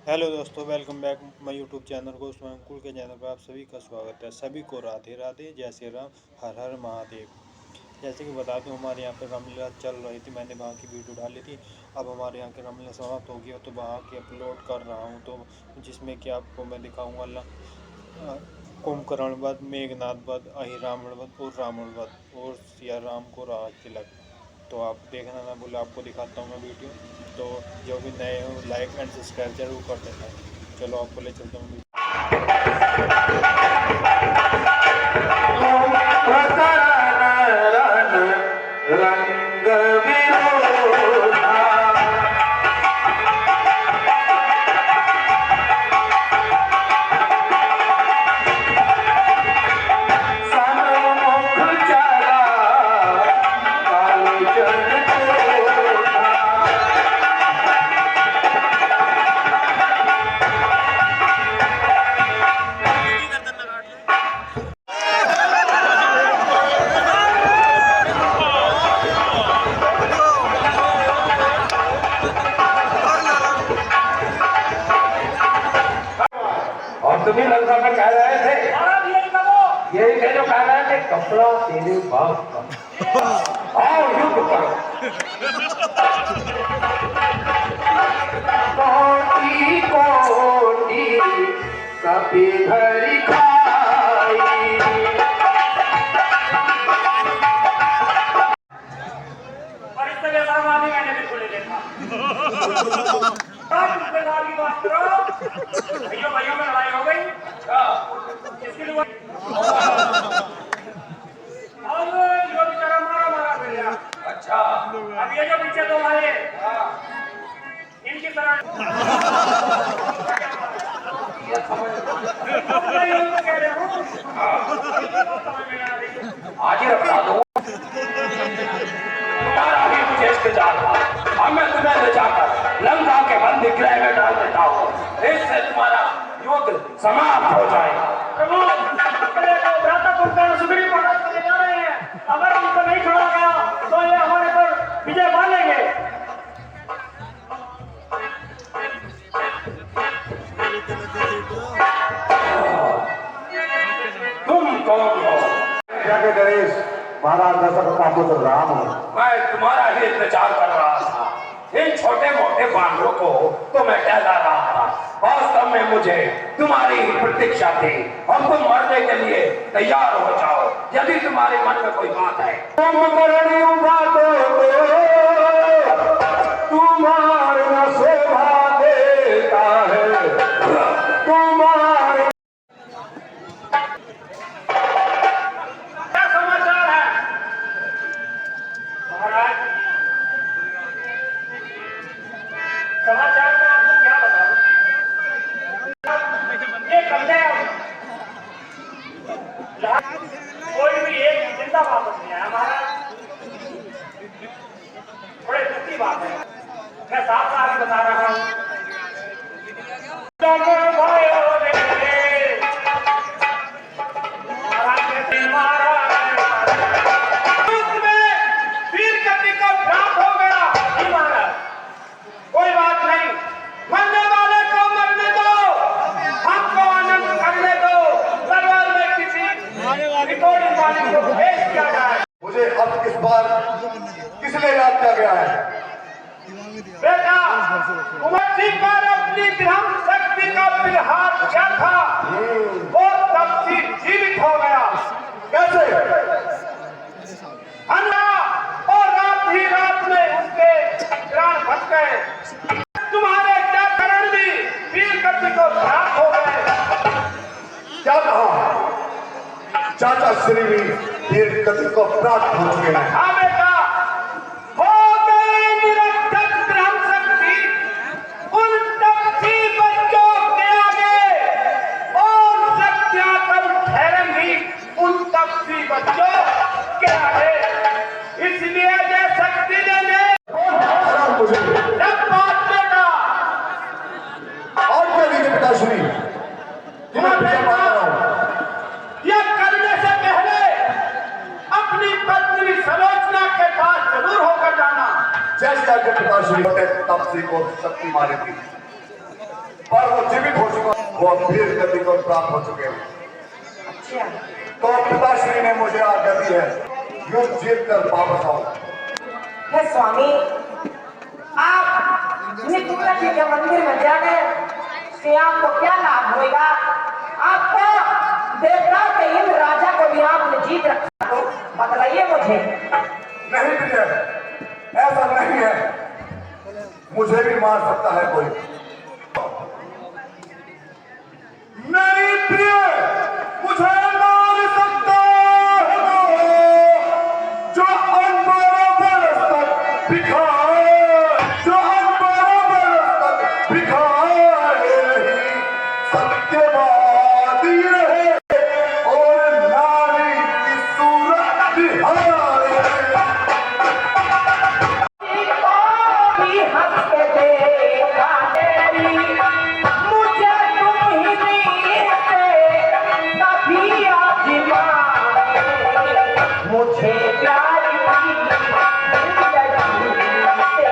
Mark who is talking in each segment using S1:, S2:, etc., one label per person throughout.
S1: Hello दोस्तों, welcome back my YouTube channel को अंकुल के चैनल पर आप सभी का स्वागत है। सभी को राधे राधे, जय श्री राम, हर हर महादेव। जैसे कि बता दूं, हमारे यहाँ पे रामलीला चल रही थी, मैंने वहाँ की वीडियो डाली थी। अब हमारे यहाँ की रामलीला समाप्त हो गई है, तो वहाँ की अपलोड कर रहा हूँ, तो जिसमें कि आपको मैं दिखाऊँगा कुंभकर्ण वध, मेघनाथ वध, अहिरावण वध और रावण वध और सिया राम को राज तिलक। तो आप देखना ना भूलें, आपको दिखाता हूँ मैं वीडियो। तो जो भी नए हो, लाइक एंड सब्सक्राइब जरूर कर देना। चलो आपको ले चलता हूँ।
S2: तुम्हें लंका में कह रहे थे, यही थे जो कह रहे थे कपड़ा तेरे बाप का, आओ युद्ध करो। कोटि कोटि कपि भरी खाई,
S3: और इस तरह सामान्य मैंने बिल्कुल नहीं देखा। रिश्तेदार की बात करो, भाइयों भाइयों में लड़ाई हो गई। इसके लिए और जो बेचारा मारा मारा फिर गया।
S2: अच्छा,
S3: अब ये जो पीछे दो आए, इनकी तरह कह रहे हूँ, समझ में आ रही।
S2: आज ही बता दो तुम्हारा भी मुझे इंतजार था। अब मैं तुम्हें ले जाकर लंका के बंदी गृह में डाल देता हूँ, इससे तुम्हारा युद्ध समाप्त हो जाएगा।
S3: सुधरी महाराज को ले जा रहे हैं। अगर उनको नहीं छोड़ा गया तो ये हमारे पर विजय मानेंगे।
S2: तुम कौन हो?
S4: गणेश, महाराज दशरथ का पुत्र राम हो।
S2: मैं तुम्हारा ही इंतजार कर रहा था। इन छोटे मोटे बानरों को तो मैं टहला रहा था, वास्तव में मुझे तुम्हारी ही प्रतीक्षा थी। अब तुम मरने के लिए तैयार हो जाओ, यदि तुम्हारे मन में कोई बात है। कुंभकर्ण बातों को तुम्हारे न शोभा देता है, तुम्हारे
S3: क्या समाचार है महाराज? समाचार में आपको क्या बताऊं? ये कंधे कोई भी एक जिंदा वापस नहीं आया महाराज। बड़े दुख की बात है। मैं साफ साफ बता रहा हूँ। कोई बात नहीं, मरने वाले को मरने दो, हमको आनंद करने दो। दरबार में किसी रिकॉर्डिंग वाले को भेज किया जाए।
S4: मुझे अब इस बार किस लिए याद किया गया है?
S3: बेटा, उमर पर अपनी ग्रहण शक्ति का विहार क्या था, वो तब से जीवित हो गया।
S4: कैसे?
S3: और रात ही रात में उसके प्राण बच गए। तुम्हारे क्या करण भी वीर गति को प्राप्त हो गए।
S4: क्या कहा? चाचा श्री भी वीर गति को प्राप्त हो चुके हैं।
S3: हाँ बेटा, हो गए निरर्थक ग्रहण शक्ति उन तपसी बच्चों के आगे, और सत्या कल ठहरेंगी उन तपसी बच्चों के आगे। इसलिए ये शक्ति देने
S4: मुझे
S3: जब बात बेटा
S4: और क्या लीजिए पिताश्री, तुम्हें विजय मान रहा हूं।
S3: यह करने से पहले अपनी पत्नी सलोचना के पास जरूर होकर जाना।
S4: जैसे आगे पिताश्री होते तपसी को शक्ति मारी थी, पर वो वीर गति को प्राप्त हो चुके हैं।
S3: अच्छा
S4: तो पिताश्री ने मुझे आज्ञा दी है युद्ध जीत कर वापस आओ।
S3: हे स्वामी, आप नित्य के मंदिर में जाने से आपको क्या लाभ होगा? आपको देवता के इंद्र राजा को भी आपने जीत रखा, तो बतलाइए मुझे।
S4: नहीं प्रिय, ऐसा नहीं है, मुझे भी मार सकता है कोई। नहीं प्रिय, मुझे मार सकता है जो अनबारा बरस तक भिखाए, जो अनबारा बरस तक भिखाए नहीं, सत्यवादी रहे और नारी की सूरत बिहारे।
S3: भी हंस के देखा तेरी, मुझे तुम ही मिलते कभी आजमाए, मुझे प्यार की जिंदगी से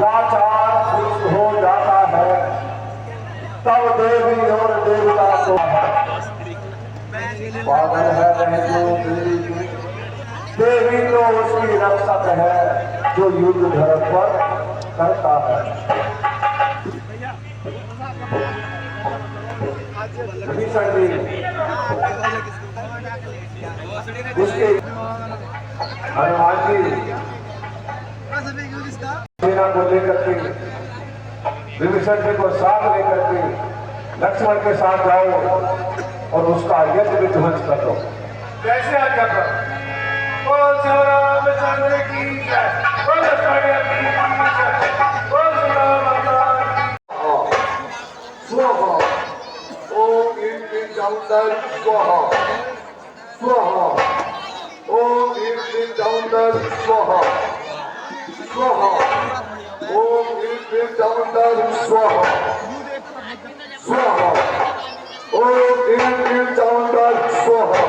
S4: लाचार खुश हो जाता है तब देवी और देवता को पागल है नहीं जो देवी तो उसकी रक्षक है जो युद्ध धर्म पर करता है। भीषण जी उसके हनुमान जी सेना को लेकर के विभीषण जी को साथ लेकर के लक्ष्मण के साथ जाओ और उसका यज्ञ विध्वंस कर दो।
S2: कैसे आज्ञा कर? बोल श्री रामचंद्र की जय, बोल लक्ष्मण की जय, बोल श्री राम।
S4: स्वाहा ओम ह्रीं क्लीं चामुंडाय स्वाहा, स्वाहा ओम ह्रीं क्लीं चामुंडाय स्वाहा, स्वाहा ओम ह्रीं क्लीं चामुंडाय स्वाहा, स्वाहा ओम ह्रीं क्लीं चामुंडाय स्वाहा,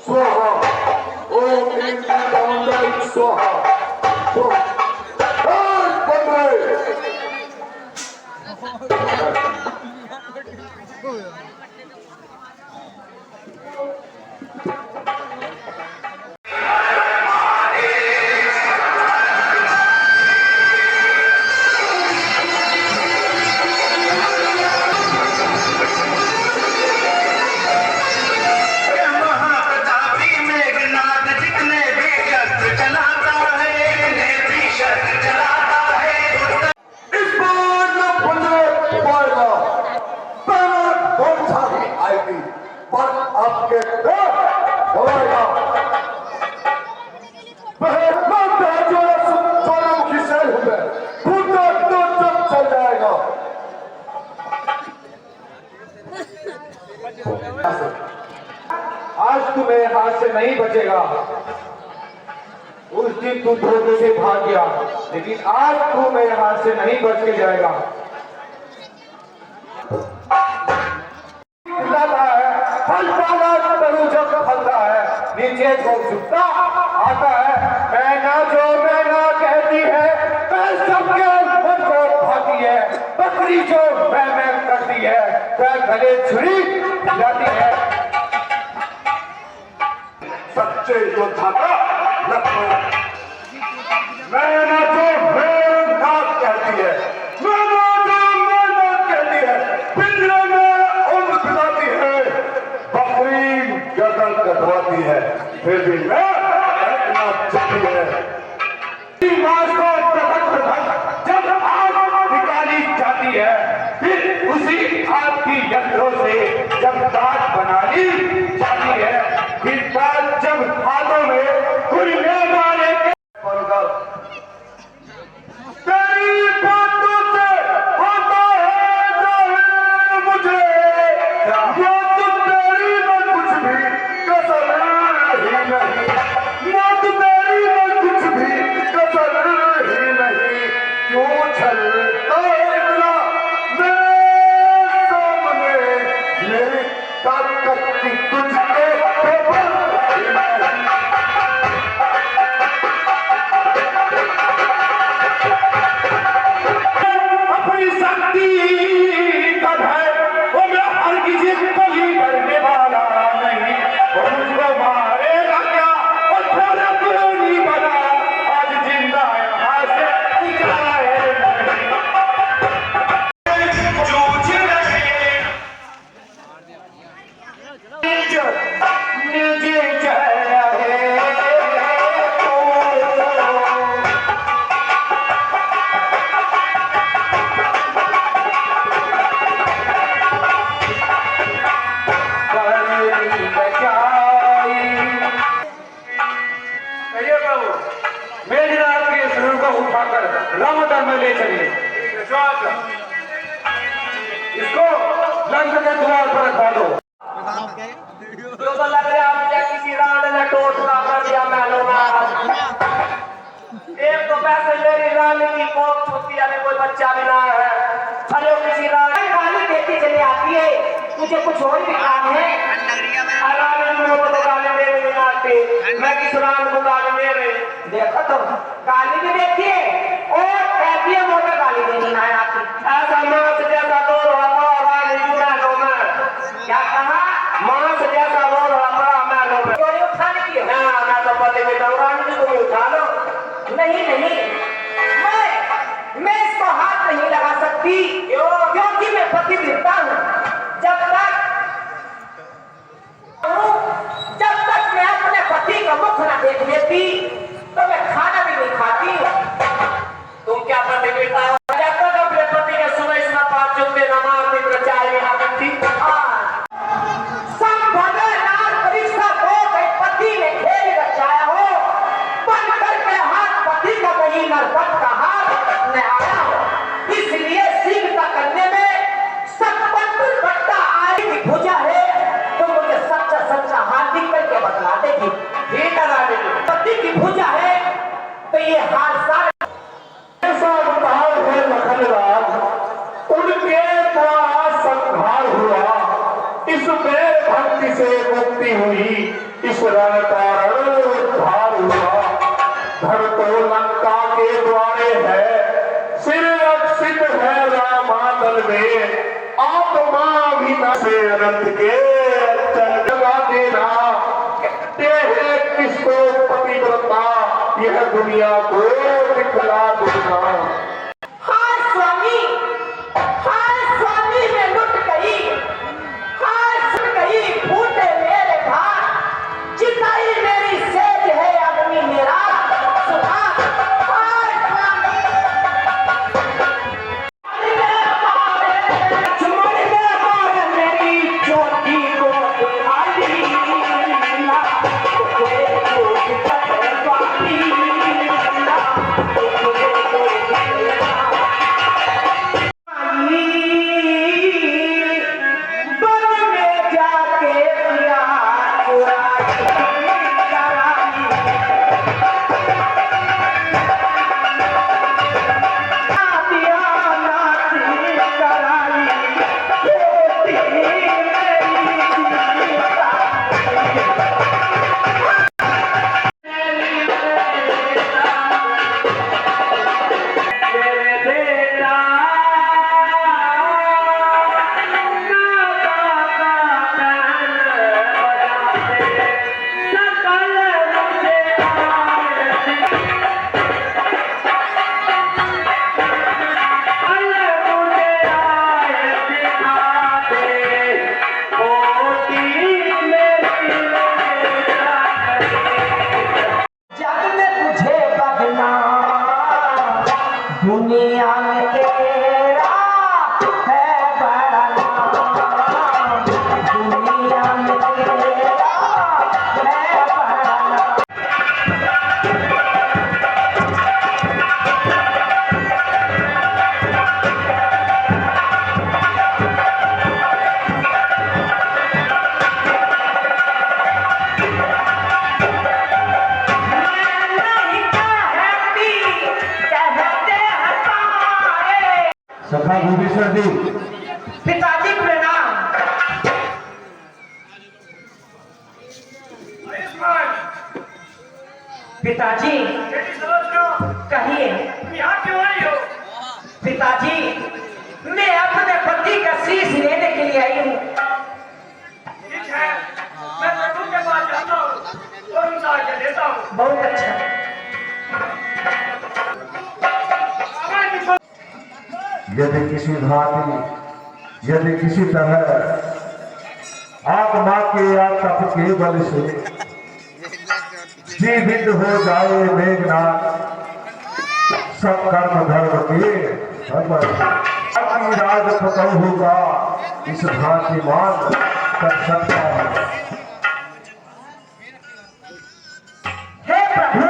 S4: स्वाहा ओम ह्रीं क्लीं चामुंडाय स्वाहा, स्वाहा।
S2: आज तू मेरे हाथ से नहीं बचेगा। उस दिन तू धोखे से भाग गया, लेकिन आज तू मेरे हाथ से नहीं बच के जाएगा। फलता है नीचे को झुकता आता है। मैना जो मैना कहती है मैं सबके मन को भाती है। बकरी जो मैं करती है वह गले छुरी जाती है।
S4: सच्चे योद्धा का लक्ष्मण
S2: मैना जो मैना कहती है,
S4: मैना जो मैना कहती है, पिंजरे में उम्र पिलाती है, बकरी गर्दन कटवाती है, फिर भी मैं इतना चली है।
S2: जब आग निकाली जाती है, फिर उसी आग की यंत्रों से जब दांत बनाई जाती है, फिर दांत जब हाथों में खुलने वाले मेघनाथ के शरीर को उठाकर रामदर में ले चलिए। इसको लंका के द्वार पर रखवा दो।
S3: तो लग रहा है मुझे किसी राण ने टोटका कर दिया महलों में। एक तो पैसे मेरी रानी की कोख छूती है, कोई बच्चा भी ना है। अरे किसी रानी गाली देती चली आती है, मुझे कुछ और भी काम है। रानी मेरे को तो गाली दे रही आती, मैं किस रान को गाली दे रही? देखो तो गाली भी देती है और कहती है मुझे गाली देनी ना आती। ऐसा मांस जैसा दो रहा रानी जुड़ा दो मैं क्या कहा? मांस जैसा रो रहा पड़ा मैं रो रहा। क्यों उठाने की? हाँ मैं तो पति बेटा रानी जी को उठा लो। नहीं नहीं, मैं इसको हाथ नहीं लगा सकती क्योंकि मैं पति देता हूँ। जब तक मैं अपने पति का मुख न देख लेती तो मैं खाना भी नहीं खाती। तुम क्या पति बेटा हो? जब तक अपने पति के सुबह इसमें 5 जुम्मे नमाज नहीं तो चाय नहीं खाती। परीक्षा को पति ने खेल रचाया हो, बन करके हाथ पति का वही नरपत का हाथ न आया हो। इसलिए सीखता करने में सत्ता आय की भुजा है तो मुझे सच्चा सच्चा हाथ दिख करके बतला देगी। ठीक है, पति की भुजा है तो ये हाथ सारे
S4: है लखनराज, उनके द्वारा संहार हुआ। इसमें भक्ति से मुक्ति हुई, इस रण का उद्धार हुआ। धर तो लंका के द्वारे है, सिर रक्षित है रामादल में। आत्मा भी न से अनंत के चल जगा देना। कहते हैं किसको पतिव्रता, यह दुनिया को दिखला देना।
S3: हाय स्वामी में लुट गई, हाय सुन गई फूटे मेरे भाग। चिताई मेरी सेज है आदमी मेरा सुना। हाय स्वामी मेरी चोटी को आली दुनिया में तेरा है बड़ा नाम, दुनिया में तेरा है बड़ा नाम।
S4: सखा भूपेश्वर जी,
S3: पिताजी प्रणाम। पिताजी कहिए। पिताजी मैं अपने पति का शीश लेने के लिए आई हूँ।
S2: ठीक है, मैं प्रभु के पास जाता हूँ और उनसे आज्ञा देता हूँ।
S3: बहुत अच्छा।
S4: यदि किसी भांति, यदि किसी तरह आत्मा के या तप के बल से जीवित हो जाए मेघनाथ, सब कर्म धर्म के राज पतन होगा, इस भांति मान कर सकता है।
S3: हे प्रभु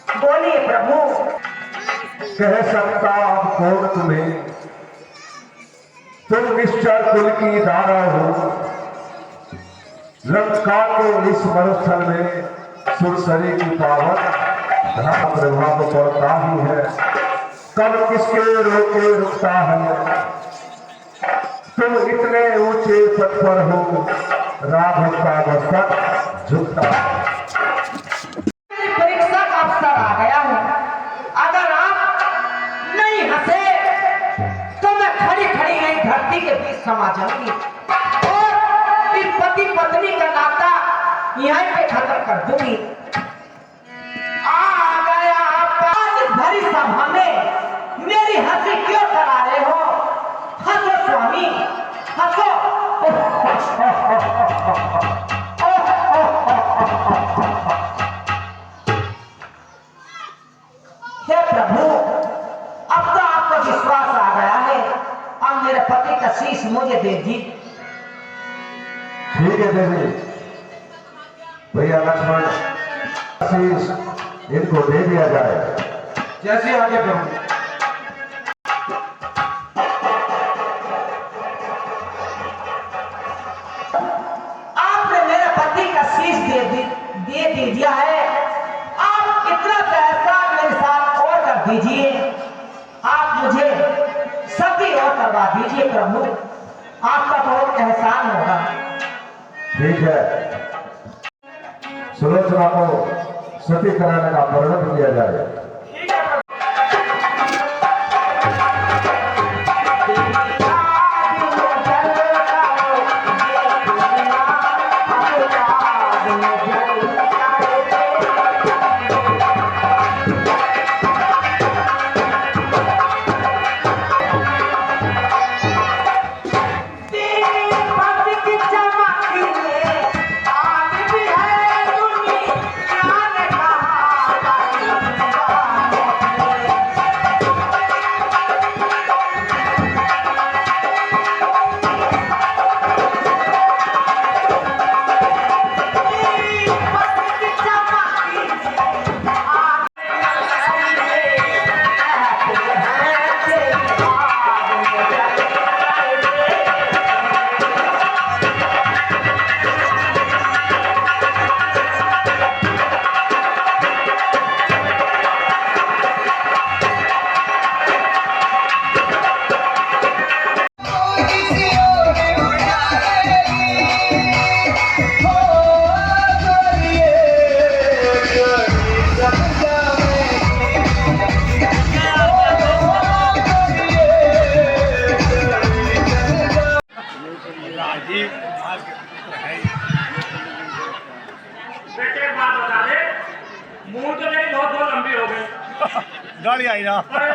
S3: बोलिए प्रभु।
S4: कह सकता अब कौन तुम्हें, तुम निश्चर कुल की धारा हो। लंका के इस मरुस्थल में सुरसरी की पावन धारा प्रभाव पड़ता ही है। कब किसके रोके रुकता है। तुम इतने ऊंचे पद पर हो, राघव का मस्तक झुकता है।
S3: परीक्षा का अवसर आ गया है। अगर आप नहीं हंसे तो मैं खड़ी खड़ी यही धरती के बीच समा जाऊंगी और इस पति पत्नी का नाता यहीं पे खत्म कर दूंगी। आ गया आज भरी सभा में मेरी हंसी क्यों करा रहे हो? हंसो स्वामी, हंसो। हे प्रभु, अब तो आपको विश्वास आ गया है। अब मेरे पति का शीश मुझे दे दी।
S4: ठीक है देवी, भैया लक्ष्मण शीश इनको दे दिया जाए।
S5: जैसे आगे प्रभु।
S3: आपने मेरे पति का शीश दे दिया है। आप इतना सा एहसान मेरे साथ और कर दीजिए। आप मुझे सती और करवा दीजिए प्रभु, आपका बहुत एहसान होगा।
S4: ठीक है, सुलोचना को सती कराने का वर्णन किया जाए।
S2: बेटे एक बात बता दे, मुंह तो मेरी बहुत लंबी हो गई।
S1: गाड़ी आई ना।
S2: अरे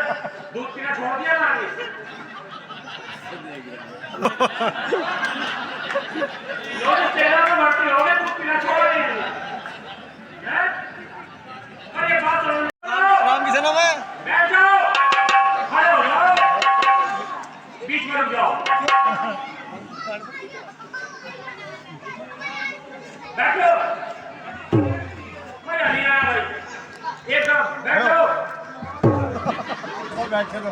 S2: दूध पीना छोड़ दिया ना आगे। तेरा में भर्ती हो गए, दूध पीना छोड़ रही है। अरे बात
S1: राम किशन है।
S2: बैठ जाओ, खड़े हो जाओ, बीच में रुक जाओ, बैठो। मजा नहीं आया भाई, एकदम बैठो,
S1: बैठे लो।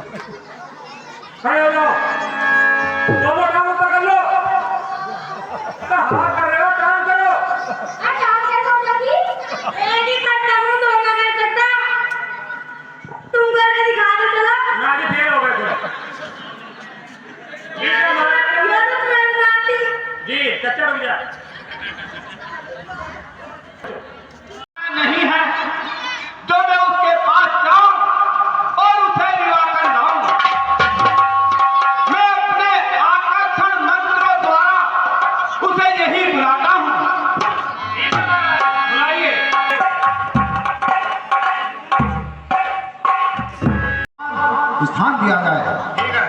S2: खड़े हो जाओ, दोनों काम ऊपर कर लो। हाथ कर रहे हो, काम करो।
S6: तुम करके दिखा दो चलो।
S2: ना जी फेल हो गए जी, चच्चा रुक जा।
S3: नहीं है जो मैं उसके पास जाऊं और उसे मिला कर लाऊं। मैं अपने आकर्षण मंत्रों द्वारा उसे यही बुलाता हूं।
S2: बुलाइए।
S5: स्थान दिया जाए।
S2: ठीक है।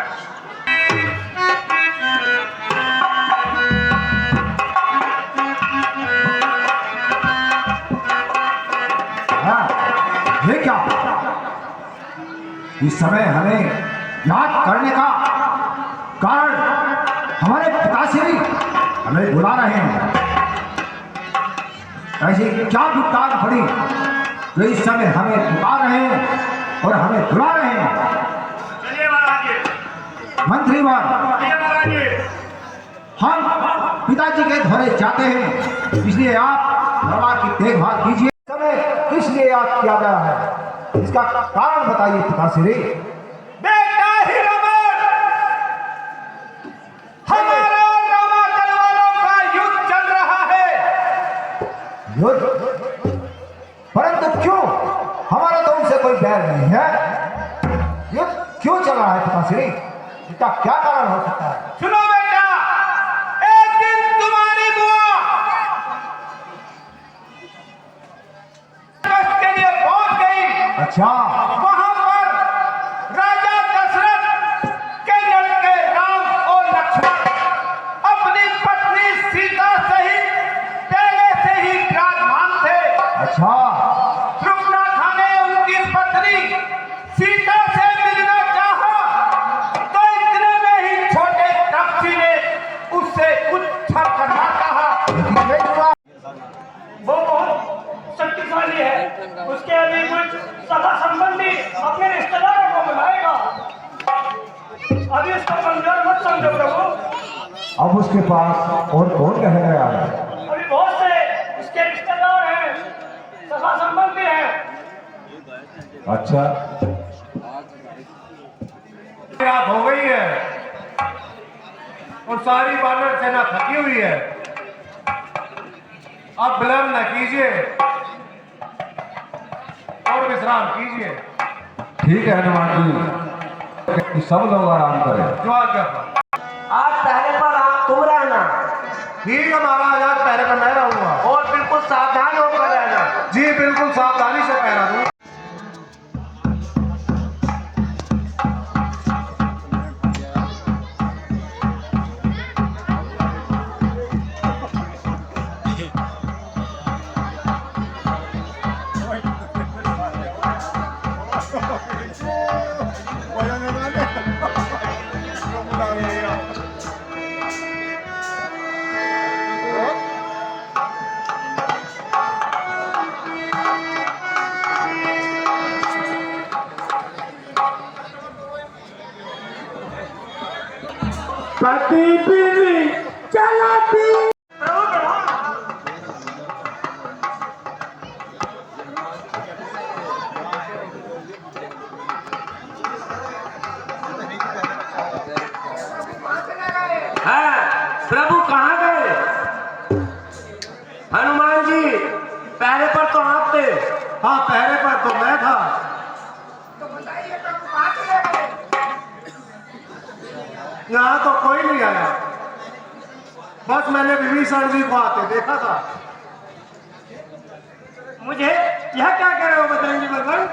S5: हाँ, ये क्या? इस समय हमें याद करने का कारण हमारे पिताश्री हमें बुला रहे हैं। ऐसी क्या विपदा पड़ी जो इस समय हमें पुकार रहे हैं और हमें बुला रहे हैं।
S3: चलिए महाराज जी।
S5: मंत्रीवर,
S3: चलिए महाराज जी।
S5: हम पिताजी के घरे जाते हैं, इसलिए आप दरबार की देखभाल कीजिए। समय किस लिए याद किया गया है, इसका कारण बताइए पिताश्री।
S3: बेटा ही रमन, हमारा और रामाचल वालों का युद्ध चल रहा है।
S5: युद्ध? परंतु क्यों? हमारा तो उनसे कोई बैर नहीं है। युद्ध क्यों चल रहा है पिताश्री, इसका क्या कारण हो सकता है?
S3: सुनो बेटा, एक दिन तुम्हारी बुआ के लिए पहुंच गई।
S5: अच्छा,
S3: वहां पर राजा दशरथ के लड़के राम और लक्ष्मण अपनी पत्नी सीता सहित पहले से ही विराजमान थे।
S5: अच्छा,
S3: सुपनाखा ने उनकी पत्नी सीता से मिलना चाहा, तो इतने में ही छोटे तपसी ने उससे कुछ करना चाहा।
S5: लेकिन ये हुआ।
S3: वो बहुत शक्तिशाली है, उसके अभी कुछ सगा संबंधी अपने रिश्तेदारों को बुलाएगा। अभी इसको कमजोर मत समझो प्रभु।
S5: अब उसके पास और कौन रह गया है?
S3: अभी बहुत से उसके रिश्तेदार हैं, सगा संबंधी हैं।
S5: अच्छा,
S6: रात हो गई है और सारी वानर सेना थकी हुई है। अब विलंब न कीजिए और विश्राम कीजिए।
S5: ठीक है हनुमान जी, सब लोग आराम करें।
S6: जो आज्ञा।
S3: आज पहले पर आप तुम रहना
S6: ठीक है महाराज, आज पहरे पर मैं रहूंगा।
S3: और बिल्कुल सावधान होकर रहना।
S6: जी बिल्कुल सावधानी से पहरा दूं।
S3: प्रभु कहाँ गए? हनुमान जी पहले पर तो आप थे।
S6: हाँ, पहरे पर तो मैं था। यहाँ तो कोई नहीं आया, बस मैंने विभीषण जी को आते देखा था।
S3: मुझे यह क्या कह रहे हो बजरंगी भगवान?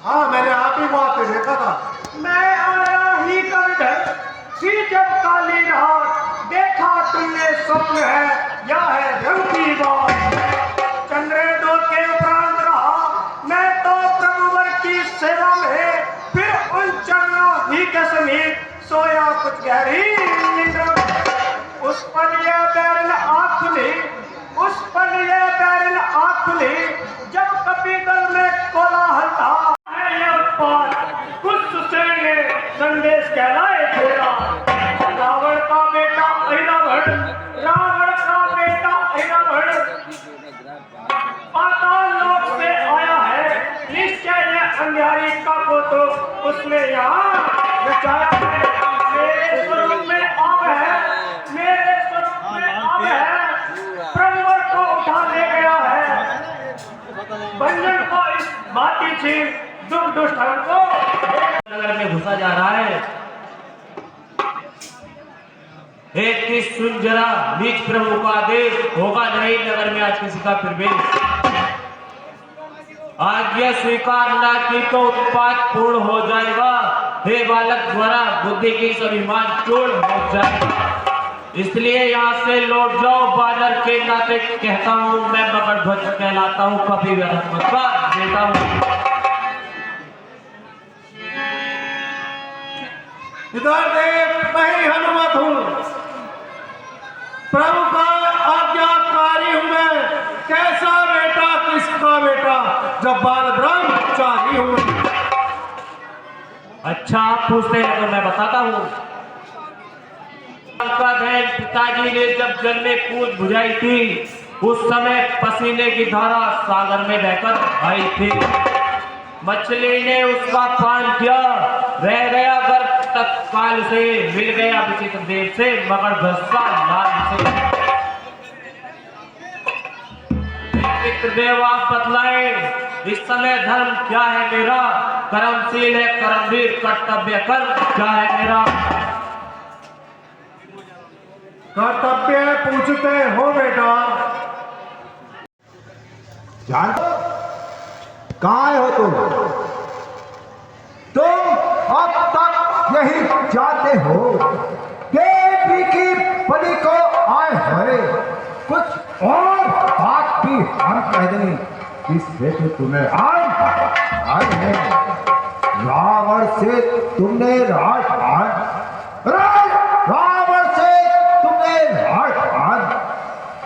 S6: हाँ, मैंने आप ही को आते देखा था।
S3: मैं आया ही कर डर कि जब काली रात देखा तुमने स्वप्न है या है रंग की बात। चंद्रदो के उपरांत रहा मैं तो प्रभुवर की सेवा में, फिर उन चरणों भी के समीप सोया कुछ गहरी निद्रा। उस पल यह बैरन आँख खुली, उस पल यह बैरन आँख खुली जब कपिदल में कोलाहल था। कुछ ने संदेश कहलाए तेरा, रावण का बेटा ऐरावण, रावण का बेटा ऐरावण पाताल लोक से आया है। निश्चय यह अंगारी का फोटो उसने यहाँ रचाया है। मेरे स्वरूप में आव है, मेरे स्वरूप में आव है, प्रवर को उठा ले गया है। भंजन को इस माटी छीन दुख दुष्टन को नगर में घुसा जा रहा है। एक की सुन जरा, नीच प्रभु का आदेश होगा नहीं नगर में आज किसी का प्रवेश। आज्ञा स्वीकार ना की तो उत्पात पूर्ण हो जाएगा। हे बालक द्वारा बुद्धि की अभिमान चूर्ण हो जाएगा। इसलिए यहाँ से लौट जाओ। बानर के नाते कहता हूँ, मैं मकरध्वज कहलाता हूँ, कभी व्यर्थ का देता हूँ।
S6: इधर देख, मैं ही हनुमत हूँ, प्रभु का आज्ञाकारी हूँ मैं। कैसा बेटा किसका बेटा, जब बाल ब्रह्मचारी हूँ।
S3: अच्छा आप पूछते हैं तो मैं बताता हूँ। पिताजी ने जब जल में कूद बुझाई थी, उस समय पसीने की धारा सागर में बहकर आई थी। मछली ने उसका पान किया, रह गया गर्भ तक काल से, मिल गया विचित्र देव से, मगर भस्सा लाल से। विचित्र देव आप बतलाए, इस समय धर्म क्या है मेरा? कर्मशील है कर्मवीर, कर्तव्य कर्म क्या है मेरा?
S6: कर्तव्य पूछते हो बेटा?
S5: जानते कहाँ हो तुम? तुम अब तक यही जानते हो कि की बलि को आए हुए कुछ और बात भी हम कह दें, इस हेतु तुम्हें आज है रावण से तुमने राजपाट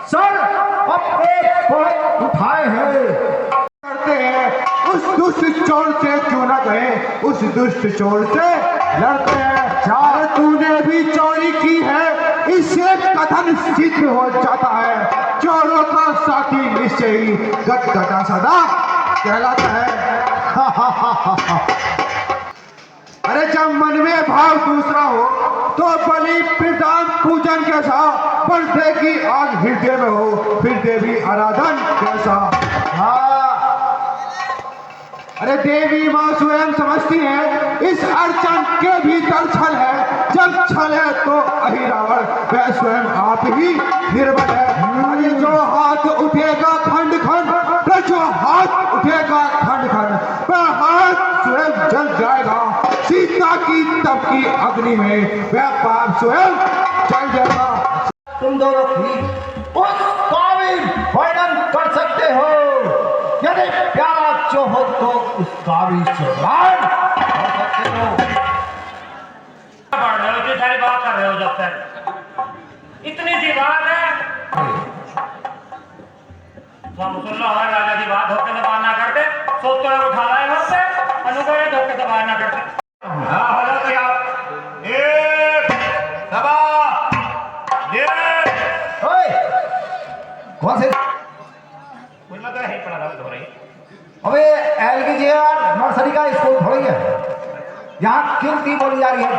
S5: सर अपने पद उठाए हैं।
S6: करते हैं उस दुष्ट चोर से क्यों न कहे, उस दुष्ट चोर से लड़ते हैं। चार तूने भी चोरी की है, इससे कथन सिद्ध हो जाता है। चोरों का साथी निश्चय ही गटगटा सदा कहलाता है। अरे जब मन में भाव दूसरा हो तो बलि प्रदान पूजन कैसा, पर देखी आग हृदय में हो फिर देवी आराधन कैसा। अरे देवी माँ स्वयं समझती है इस अर्चन के भीतर छल है, जब छल है तो अहिरावण वह स्वयं आप ही निर्बल है। अरे जो हाथ उठेगा खंड खंड, जो हाथ उठेगा खंड खंड, वह हाथ स्वयं जल जाएगा। सीता की तप की अग्नि में वह पाप स्वयं जल जाएगा।
S5: तुम दोनों भी उस काबिल वर्णन कर सकते हो, यदि प्यारा जो हो तो उस काबिल से वर्णन कर सकते हो।
S3: पढ़ रहे हो कि सारी बात कर रहे हो? जब तक इतनी सी बात है, मुसल्ला हमारे राजा की बात होकर दबा ना करते, सोच तो उठा लाए होते, अनुग्रह धोके दबा ना करते।
S5: कौन से?
S3: मुझे लग रहा है पढ़ा रहा हो रही।
S5: अबे LKG नर्सरी का स्कूल थोड़ी है, यहाँ कीमती बोली जा रही है।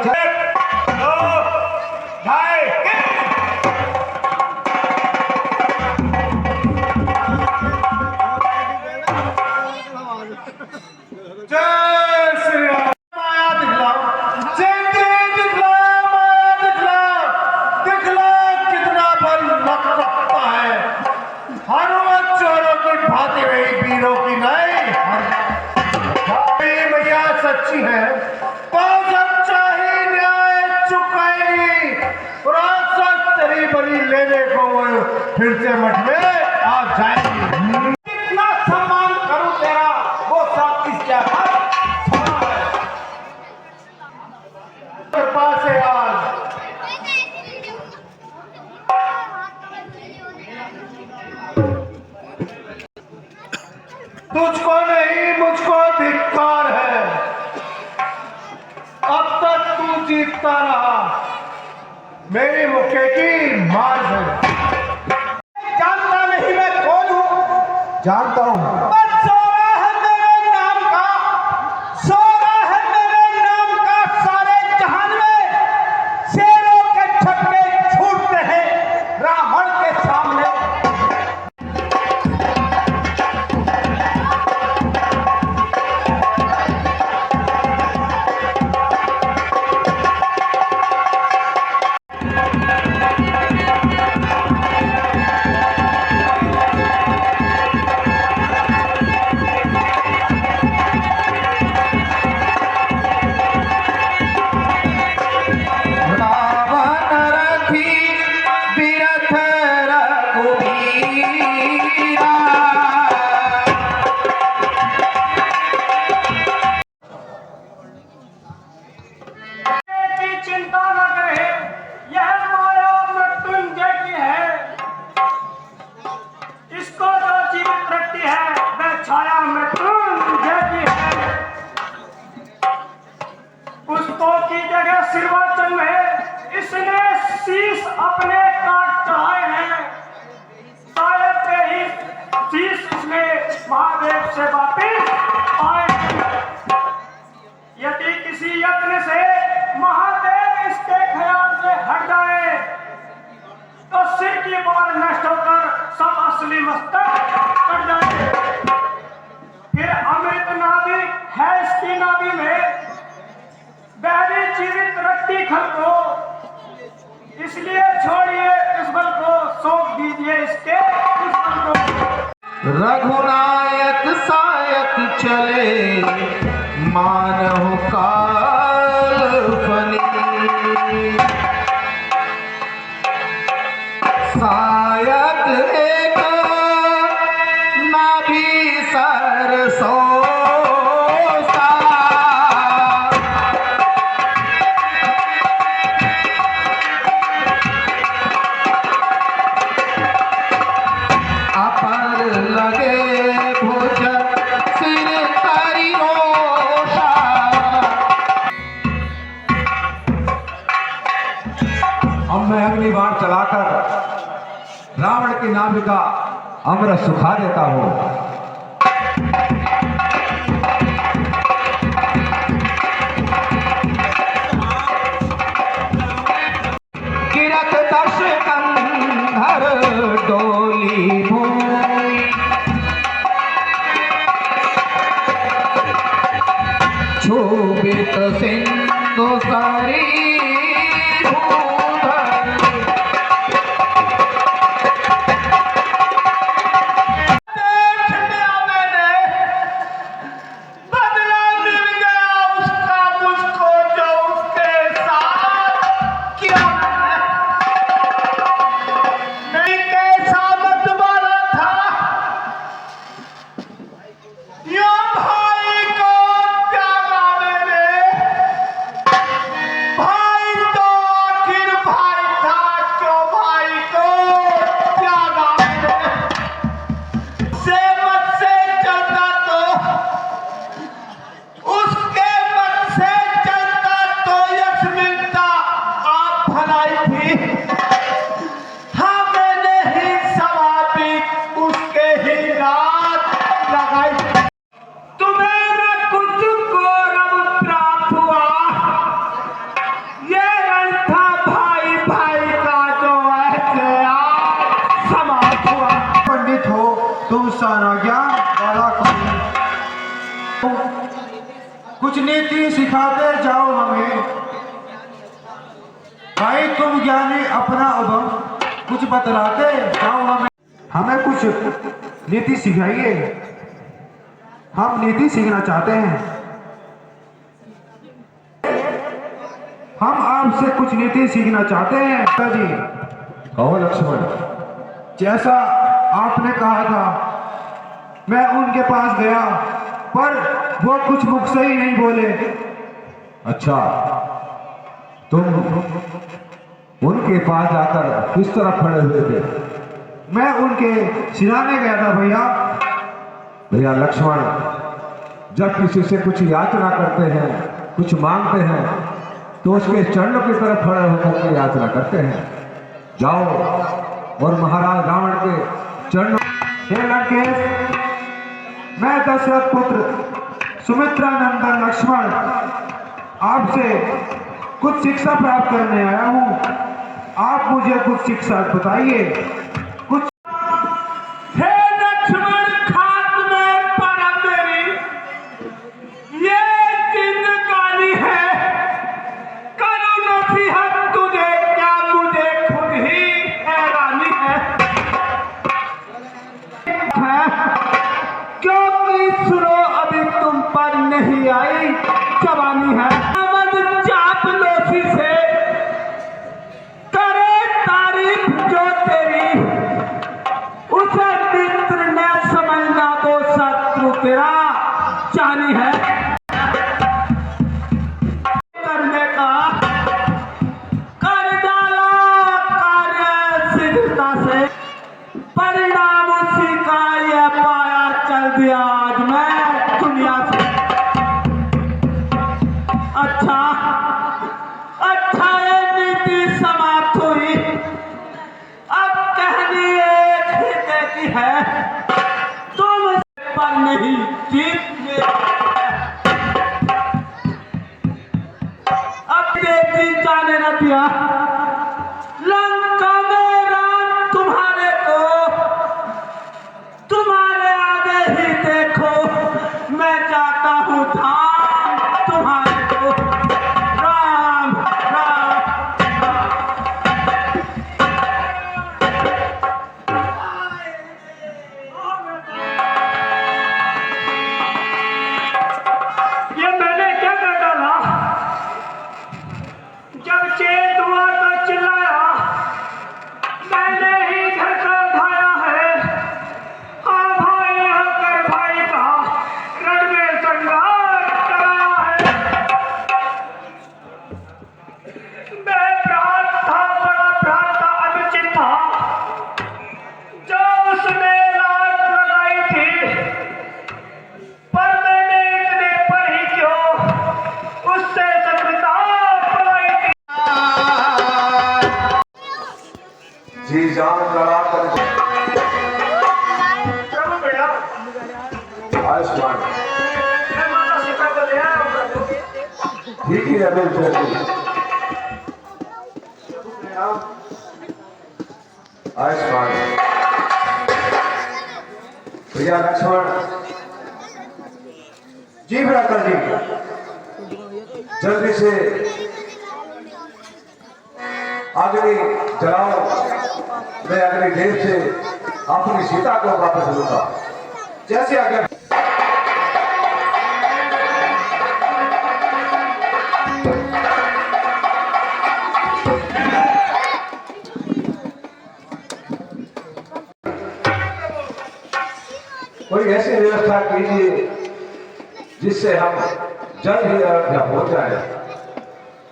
S6: जय श्री राम। माया दिखलाओ, माया दिखलाओ कितना बल लगता है। हर वक्त चोरों की भांति हुई वीरों की नहीं। मैया सच्ची है तो सच्चा ही न्याय चुकाएगी। तेरी बलि लेने को वो फिर से मठ में आ जाएगी। कितना सम्मान करूं तेरा, वो सब किसके कृपा से आज तुझको नहीं मुझको धिक्कार है। अब तक तू जीतता रहा, मेरी मुक्के की मार है। जानता नहीं मैं कौन हूं?
S5: जानता हूँ।
S6: सोरा है मेरे नाम का, सोरा है मेरे नाम का। सारे जहान में शेरों के छक्के छूटते हैं रावण के सामने।
S3: है इसकी नाभि में बहरी जीवित रखती खल को, इसलिए छोड़िए इस बल को, सौंप दीजिए इसके उस बल को।
S6: रघुनायक सायक चले मानव काल फनी, सायक एक नाभि सरसों सा, अपर लगे भुज सिर तारी रोषा। अब मैं अगली बार चलाकर रावण की नाभि का अमृत सुखा देता हूं। गिरत दश कंधर डोली भूमि, क्षोभित सिंधु सारी भूधर। देख लिया मैंने, बदला मिल गया उसका मुझको जो उसके साथ किया नहीं, कैसा मतवाला था यो भाई को त्यागा मैंने। भाई तो आखिर भाई था, क्यों भाई को त्यागा मैंने। से मत से चलता तो, उसके मत से चलता तो यश मिलता, आप भलाई थी। हाँ मैंने ही सवाबी उसके ही रात लगाई। तुम्हें न कुछ गौरव प्राप्त हुआ, ये रण था भाई भाई का जो ऐसे आज समाप्त हुआ। पंडित हो तुम सारा ज्ञान वाला कुछ नीति सिखाते जाओ हमें। भाई तुम ज्ञानी अपना उधम कुछ बतलाते जाओ हमें। हमें कुछ नीति सिखाइए, हम नीति सीखना चाहते हैं। हम आपसे कुछ नीति सीखना चाहते हैं पिताजी। कहो लक्ष्मण। जैसा आपने कहा था, मैं उनके पास गया पर वो कुछ मुख से ही नहीं बोले। अच्छा, तुम उनके पास जाकर किस तरह खड़े हुए थे? मैं उनके सिराने गया था भैया। भैया लक्ष्मण, जब किसी से कुछ याचना करते हैं, कुछ मांगते हैं, तो उसके चरणों की तरफ खड़े होकर के याचना करते हैं। जाओ और महाराज रावण के चरणों। हे लंकेश, मैं दशरथ पुत्र सुमित्रा नंदन लक्ष्मण आपसे कुछ शिक्षा प्राप्त करने आया हूँ। आप मुझे कुछ शिक्षा बताइए। कुछ हे लक्ष्मण, खात में परम मेरी ये जिंदगानी है। करो नसीहत तुझे, क्या मुझे खुद ही हैरानी है। क्योंकि सुनो अभी तुम पर नहीं आई जवानी है। चापलूसी से करे तारीफ जो तेरी, उसे मित्र न समझना, वो शत्रु तेरा जानी है। करने का कर डाला कार्य सिद्धता से, परिणाम उसी का यह पाया, चल दिया आज मैं दुनिया से। अच्छा अच्छा, ये नीति समाप्त हुई। अब कहनी एक ही देती है, तुम पर नहीं जीत में। अब देती जाने न दिया लंका में राम तुम्हारे को, तुम्हारे आगे ही देखो मैं
S3: मैं चाहता हूँ धाम तुम्हारे को। राम राम ये मैंने क्या कर डाला? जब चेत हुआ तो चिल्लाया, मैंने ही घर का उठाया है। हाँ भाई होकर भाई का रण में संघार कराया है। मैं भ्रात था, बड़ा भ्रात था, अनुचित था, जो उसने लात लगाई थी। पर मैंने इतने पर ही क्यों उससे शत्रुता पलाई थी।
S4: जी जान लड़ा कर
S3: प्रभु बेटा,
S4: आयुष्मान
S3: मैं माता सीता को ले आया हूँ प्रभु।
S4: ठीक ही है बिल्कुल। आयुष्मान भैया लक्ष्मण जी भ्राता जी जल्दी से अग्नि जलाओ। मैं अग्नि देव से अपनी सीता को वापस लूंगा। जैसे आगे कोई ऐसी व्यवस्था कीजिए जिससे हम जल्द ही अयोध्या पहुंच जाए।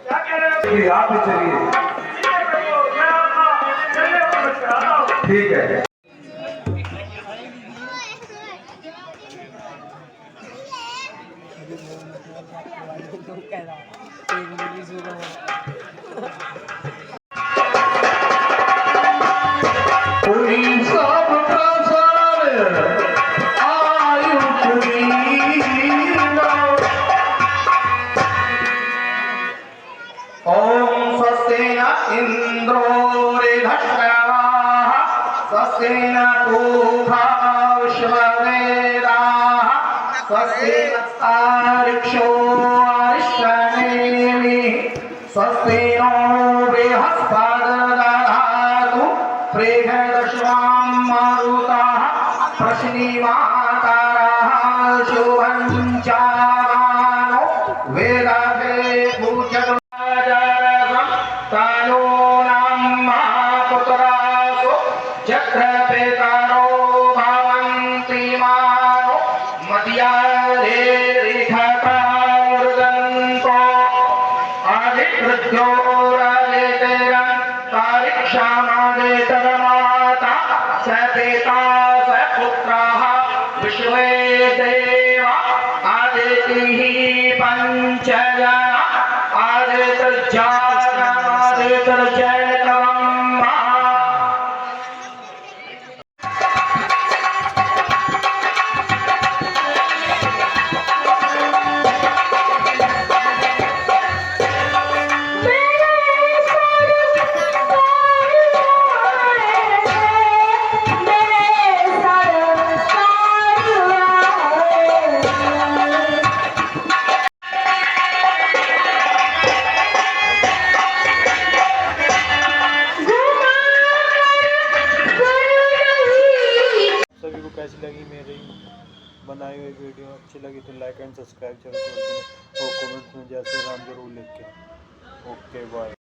S3: क्या कह रहे हो?
S4: कि आप भी चलिए।
S3: ठीक है प्रभु, मैं आपका चलिए वापस कराता हूँ।
S4: ठीक है।
S6: ओम स्वस्तेन इंद्रो ऋधश्रवाः स्वस्तेन पूषा विश्ववेदाः स्वस्तेन तारिक्षो अरिष्टनेमिः स्वस्तेनो बृहस्पतिर्दधातु प्रेषयदश्वां मारुताः प्रश्निमातारः शुभं चामानो वेदाभे पूजतु तानो नाम्मा पुत्रासु चक्रपेतारो भवन्ति मानो मध्यारे रिखतामृदन्तो आदिकृत्यो राजेतेरं तारिक्षामादेतरमाता स पिता स पुत्राः विश्वे देवा आदितिः पञ्चजना आदितर्जयतमम्
S1: सभी को कैसी लगी मेरी बनाई हुई वीडियो? अच्छी लगी तो लाइक एंड सब्सक्राइब जरूर कर दें और कमेंट्स में जय श्री राम जरूर लिख के। Okay bye.